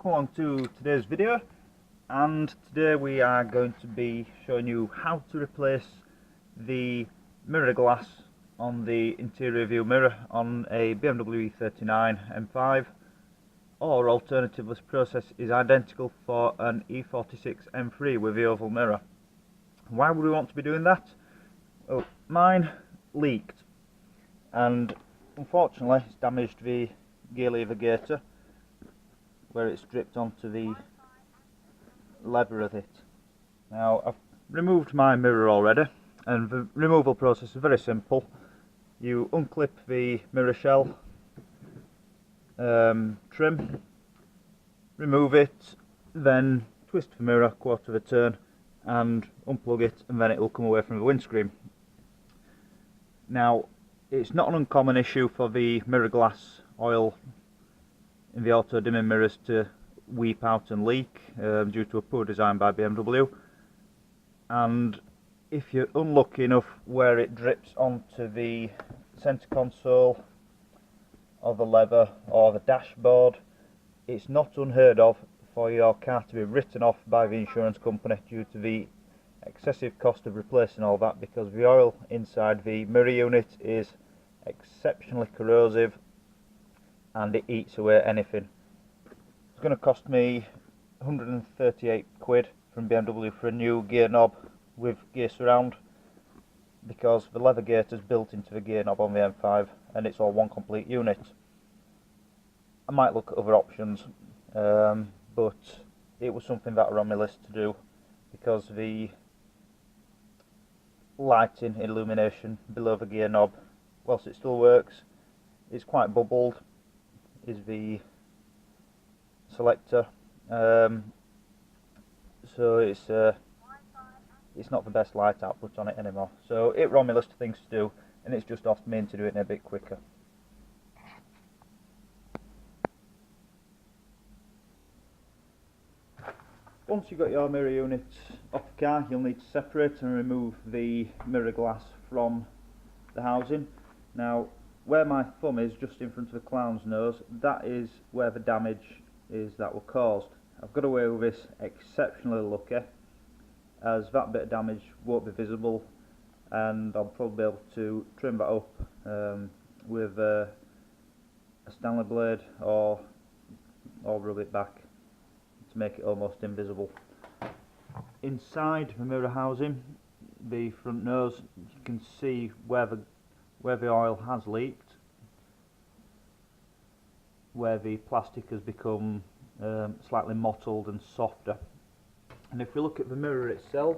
welcome along to today's video, and today we are going to be showing you how to replace the mirror glass on the interior view mirror on a BMW E39 M5, or alternatively this process is identical for an E46 M3 with the oval mirror. Why would we want to be doing that? Well, mine leaked and unfortunately it's damaged the gear lever gaiter where it's dripped onto the lever of it. Now I've removed my mirror already, and the removal process is very simple. You unclip the mirror shell, trim, remove it, then twist the mirror quarter of a turn and unplug it, and then it will come away from the windscreen. Now it's not an uncommon issue for the mirror glass oil in the auto-dimming mirrors to weep out and leak due to a poor design by BMW, and if you're unlucky enough where it drips onto the centre console or the lever or the dashboard, it's not unheard of for your car to be written off by the insurance company due to the excessive cost of replacing all that, because the oil inside the mirror unit is exceptionally corrosive and it eats away anything. It's going to cost me 138 quid from BMW for a new gear knob with gear surround, because the lever gaiter is built into the gear knob on the M5 and it's all one complete unit. I might look at other options, but it was something that was on my list to do, because the lighting illumination below the gear knob, whilst it still works, is quite bubbled, is the selector, so it's not the best light output on it anymore. So it was on my list of things to do, and it's just off me to do it a bit quicker. Once you've got your mirror unit off the car, you'll need to separate and remove the mirror glass from the housing. Now, where my thumb is, just in front of the clown's nose, that is where the damage is that were caused. I've got away with this exceptionally lucky, as that bit of damage won't be visible, and I'll probably be able to trim that up with a Stanley blade or rub it back to make it almost invisible. Inside the mirror housing, the front nose, you can see where the oil has leaked, where the plastic has become slightly mottled and softer. And if we look at the mirror itself,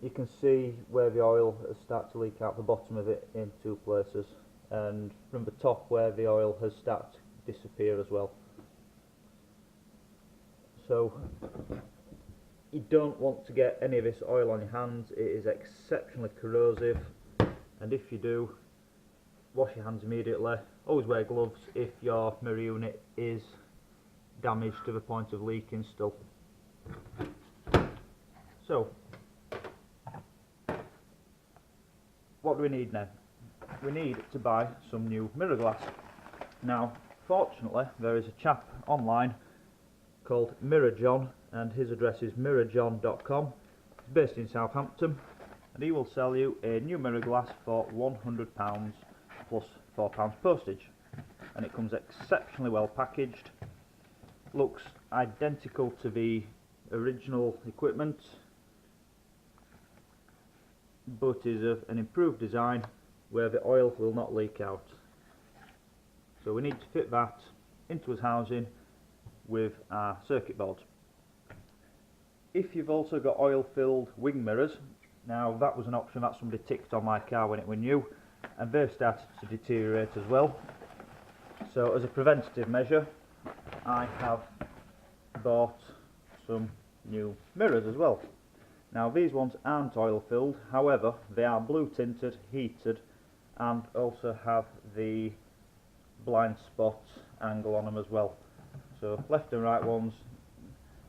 you can see where the oil has started to leak out the bottom of it in two places, and from the top where the oil has started to disappear as well. So you don't want to get any of this oil on your hands. It is exceptionally corrosive, and if you do, wash your hands immediately. Always wear gloves if your mirror unit is damaged to the point of leaking still. So what do we need now? We need to buy some new mirror glass. Now fortunately there is a chap online called Mirror John, and his address is mirrorjohn.com. He's based in Southampton, and he will sell you a new mirror glass for £100 plus £4 postage, and it comes exceptionally well packaged, looks identical to the original equipment, but is of an improved design where the oil will not leak out. So we need to fit that into his housing with our circuit board. If you've also got oil filled wing mirrors, now that was an option that somebody ticked on my car when it was new, and they've started to deteriorate as well. So as a preventative measure, I have bought some new mirrors as well. Now these ones aren't oil filled, however they are blue tinted, heated, and also have the blind spot angle on them as well. So left and right ones,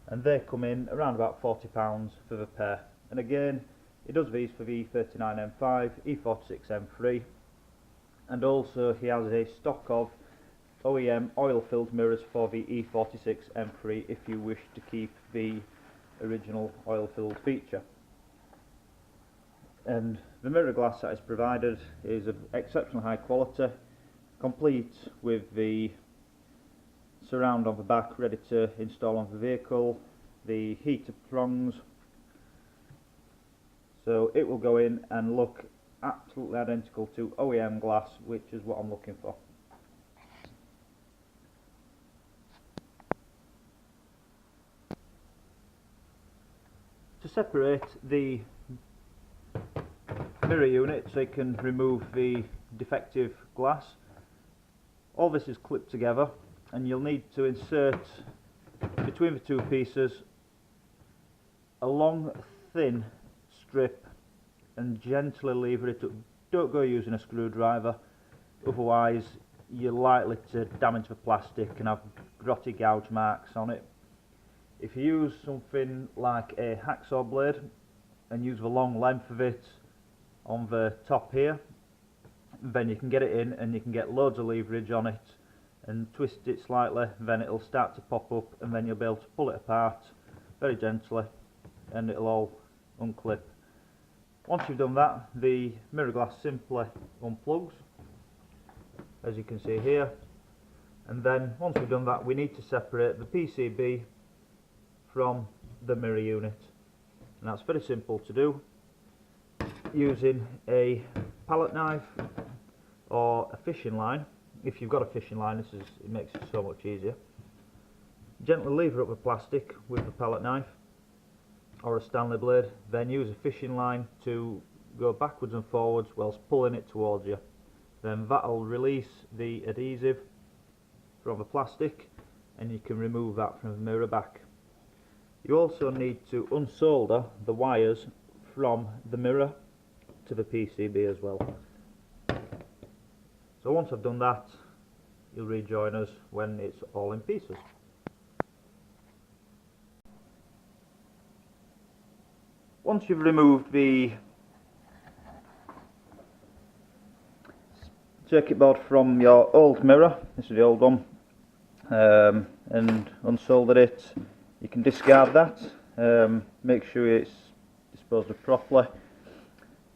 and they come in around about £40 for the pair. And again, he does these for the E39 M5, E46 M3, and also he has a stock of OEM oil-filled mirrors for the E46 M3 if you wish to keep the original oil-filled feature. And the mirror glass that is provided is of exceptional high quality, complete with the surround on the back ready to install on the vehicle, the heater prongs, so it will go in and look absolutely identical to OEM glass, which is what I'm looking for. To separate the mirror unit so you can remove the defective glass, all this is clipped together, and you'll need to insert between the two pieces a long thin strip and gently lever it up. Don't go using a screwdriver, otherwise you're likely to damage the plastic and have grotty gouge marks on it. If you use something like a hacksaw blade and use the long length of it on the top here, then you can get it in and you can get loads of leverage on it and twist it slightly, then it'll start to pop up, and then you'll be able to pull it apart very gently and it'll all unclip. Once you've done that, the mirror glass simply unplugs, as you can see here, and then once we've done that, we need to separate the PCB from the mirror unit, and that's very simple to do using a palette knife or a fishing line. If you've got a fishing line, it makes it so much easier. Gently lever up the plastic with the palette knife or a Stanley blade, then use a fishing line to go backwards and forwards whilst pulling it towards you. Then that'll release the adhesive from the plastic and you can remove that from the mirror back. You also need to unsolder the wires from the mirror to the PCB as well. So once I've done that, you'll rejoin us when it's all in pieces. Once you've removed the circuit board from your old mirror, this is the old one, and unsoldered it, you can discard that. Make sure it's disposed of properly.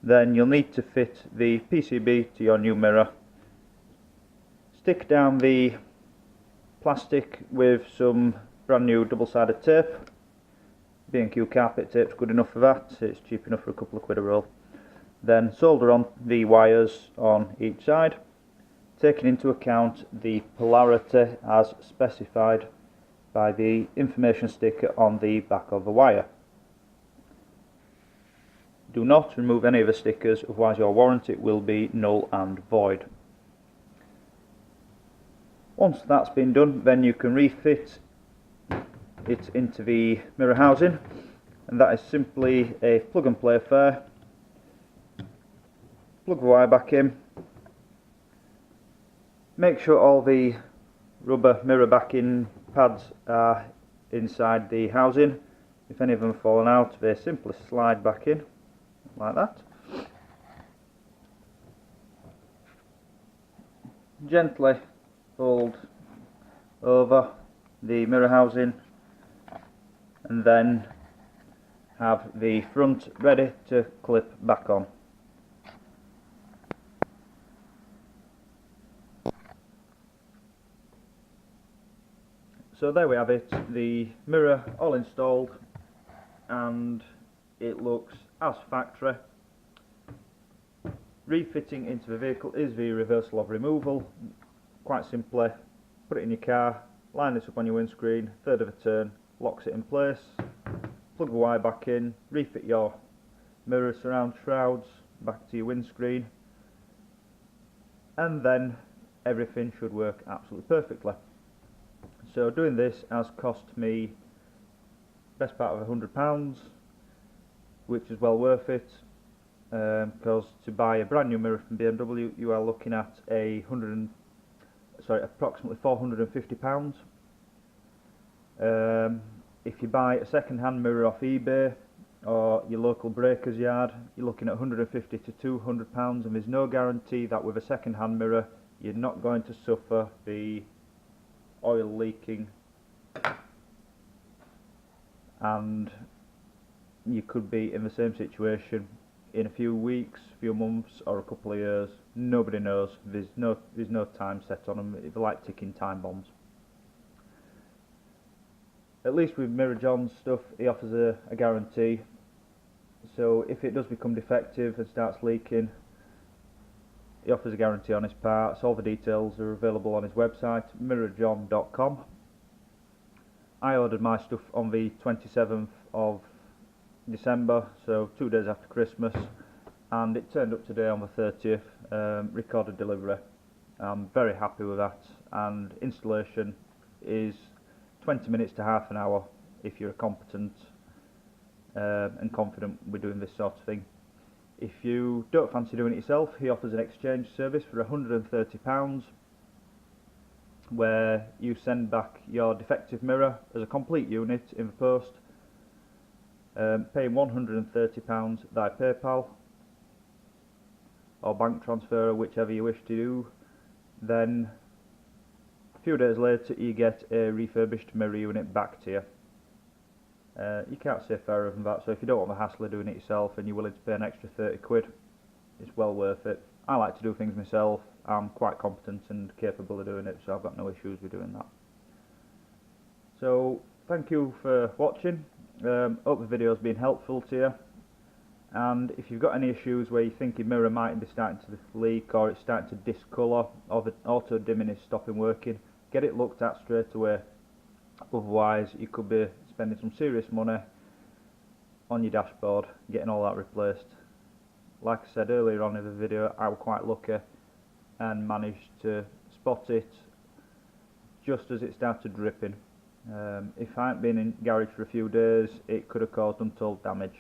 Then you'll need to fit the PCB to your new mirror. Stick down the plastic with some brand new double-sided tape. B&Q carpet tape's good enough for that, it's cheap enough for a couple of quid a roll. Then solder on the wires on each side, taking into account the polarity as specified by the information sticker on the back of the wire. Do not remove any of the stickers, otherwise your warranty will be null and void. Once that's been done, then you can refit it into the mirror housing, and that is simply a plug and play affair. Plug the wire back in, make sure all the rubber mirror backing pads are inside the housing. If any of them have fallen out, they simply slide back in like that. Gently fold over the mirror housing and then have the front ready to clip back on. So there we have it, the mirror all installed, and it looks as factory. Refitting into the vehicle is the reversal of removal. Quite simply, put it in your car, line this up on your windscreen, third of a turn, locks it in place, plug the wire back in, refit your mirror surround shrouds back to your windscreen, and then everything should work absolutely perfectly. So doing this has cost me best part of £100, which is well worth it, because to buy a brand new mirror from BMW you are looking at approximately £450. If you buy a second-hand mirror off eBay or your local breaker's yard, you're looking at £150 to £200, and there's no guarantee that with a second-hand mirror you're not going to suffer the oil leaking, and you could be in the same situation in a few weeks, few months, or a couple of years. Nobody knows. There's no time set on them. They're like ticking time bombs. At least with Mirror John's stuff, he offers a guarantee. So if it does become defective and starts leaking, he offers a guarantee on his parts. All the details are available on his website, mirrorjohn.com. I ordered my stuff on the 27th of December, so 2 days after Christmas, and it turned up today on the 30th, recorded delivery. I'm very happy with that, and installation is 20 minutes to half an hour if you're competent and confident with doing this sort of thing. If you don't fancy doing it yourself, he offers an exchange service for £130, where you send back your defective mirror as a complete unit in the post, paying £130 via PayPal or bank transfer, whichever you wish to do. Then a few days later you get a refurbished mirror unit back to you. You can't say fairer than that, so if you don't want the hassle of doing it yourself and you're willing to pay an extra 30 quid, it's well worth it. I like to do things myself. I'm quite competent and capable of doing it, so I've got no issues with doing that. So thank you for watching. Hope the video's been helpful to you, and if you've got any issues where you think your mirror might be starting to leak, or it's starting to discolour, or the auto dimming is stopping working, get it looked at straight away. Otherwise you could be spending some serious money on your dashboard getting all that replaced. Like I said earlier on in the video, I was quite lucky and managed to spot it just as it started dripping. If I hadn't been in garage for a few days, it could have caused untold damage.